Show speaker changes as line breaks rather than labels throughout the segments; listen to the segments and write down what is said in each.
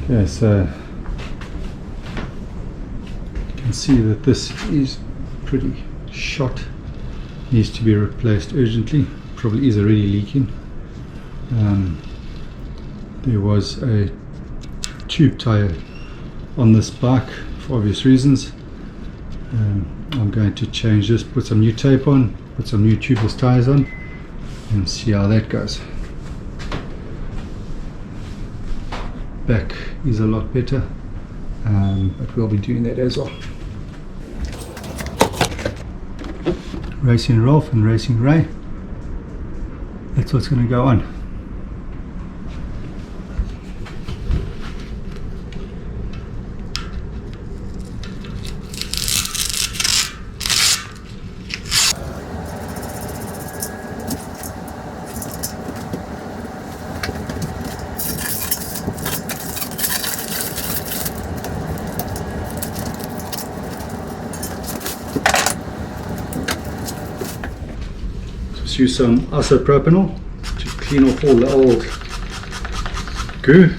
Okay, so you can see that this is pretty shot, needs to be replaced urgently, probably is already leaking. There was a tube tire on this bike for obvious reasons. I'm going to change this, put some new tape on, put some new tubeless tires on, and see how that goes. Back is a lot better, but we'll be doing that as well. Racing Rolf and Racing Ray, that's what's going to go on. Just use some isopropanol to clean off all the old goo.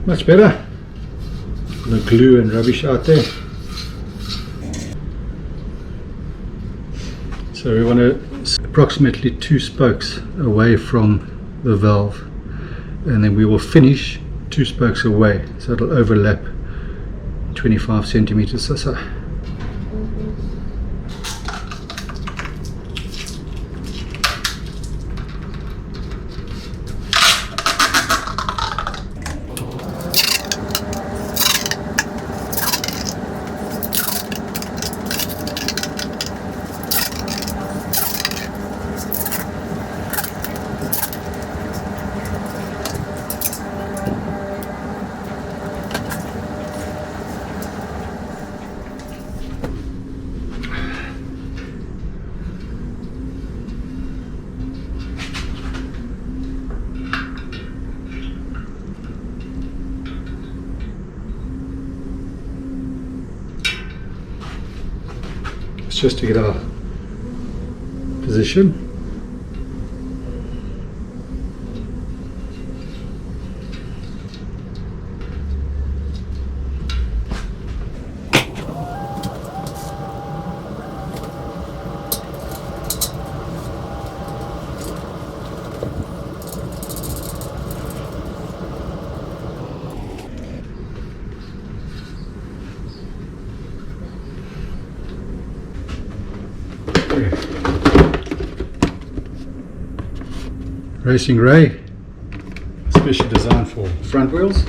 Much better. The glue and rubbish out there. So we want to approximately 2 spokes away from the valve, and then we will finish 2 spokes away, so it'll overlap 25 centimeters or so. Just to get our position. Racing Ray, especially designed for front wheels.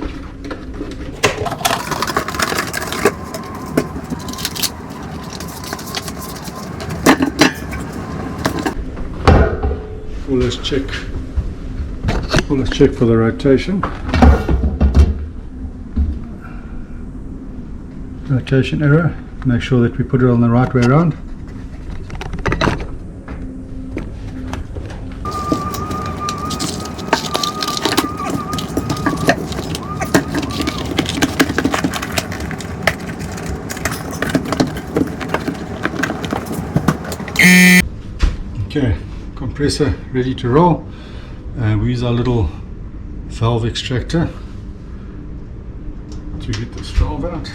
Let's check for the rotation. Rotation error. Make sure that we put it on the right way around. Okay, compressor ready to roll, and we use our little valve extractor to get this valve out.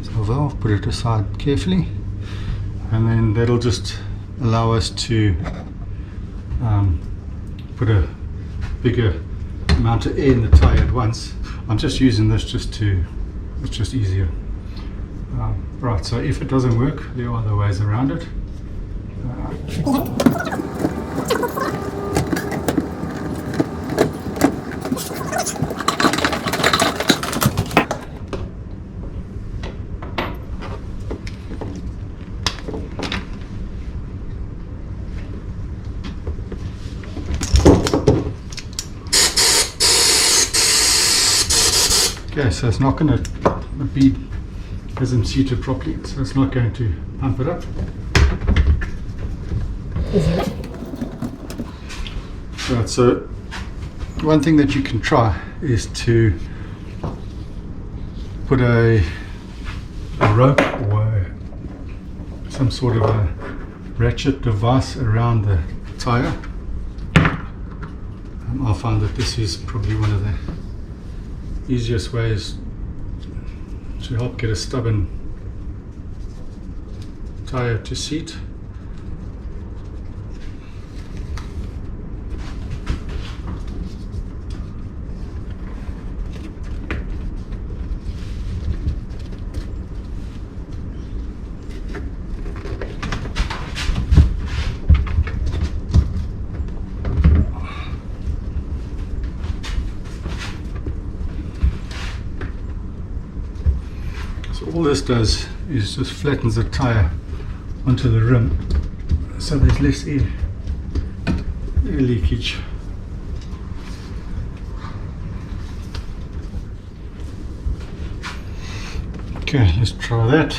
So valve, put it aside carefully, and then that'll just allow us to put a bigger amount of air in the tire at once. I'm just using this it's just easier. Right, so if it doesn't work, there are other ways around it. Okay, so it's not going to be hasn't seated properly, so it's not going to pump it up. Right, so one thing that you can try is to put a rope or some sort of a ratchet device around the tire. I found that this is probably one of the easiest ways to help get a stubborn tire to seat. So all this does is just flattens the tire onto the rim, so there's less air leakage. Okay, let's try that.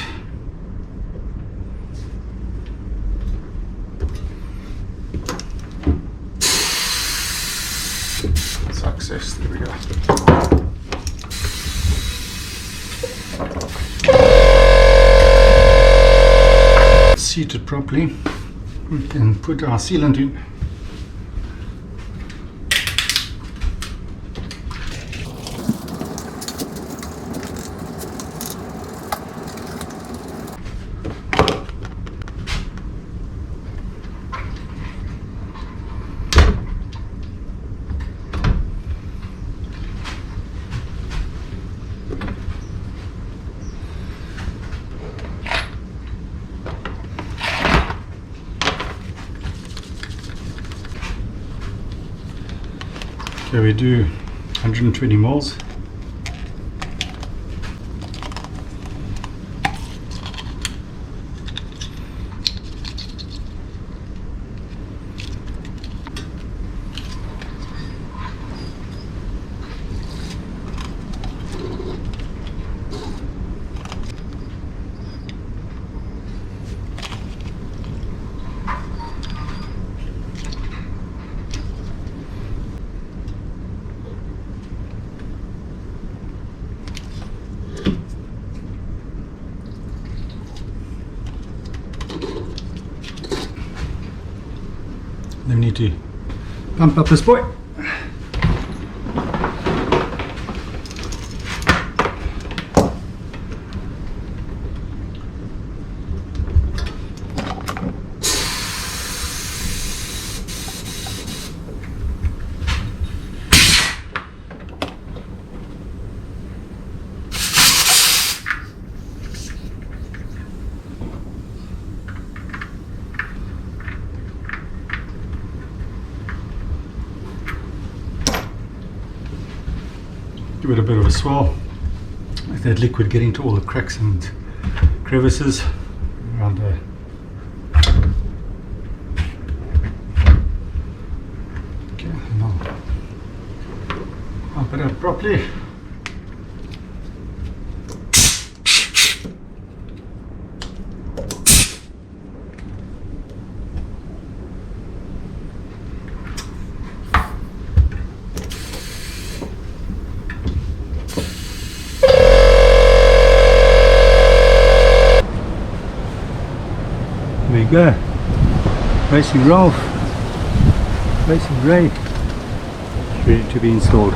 Success, there we go. Seated properly, we can put our sealant in. Okay, we do 120 mils. Then we need to pump up this boy. Give it a bit of a swirl, let that liquid get into all the cracks and crevices around the okay, and I'll pump it up properly. There you go, Racing Ralph, Racing Ray, ready to be installed.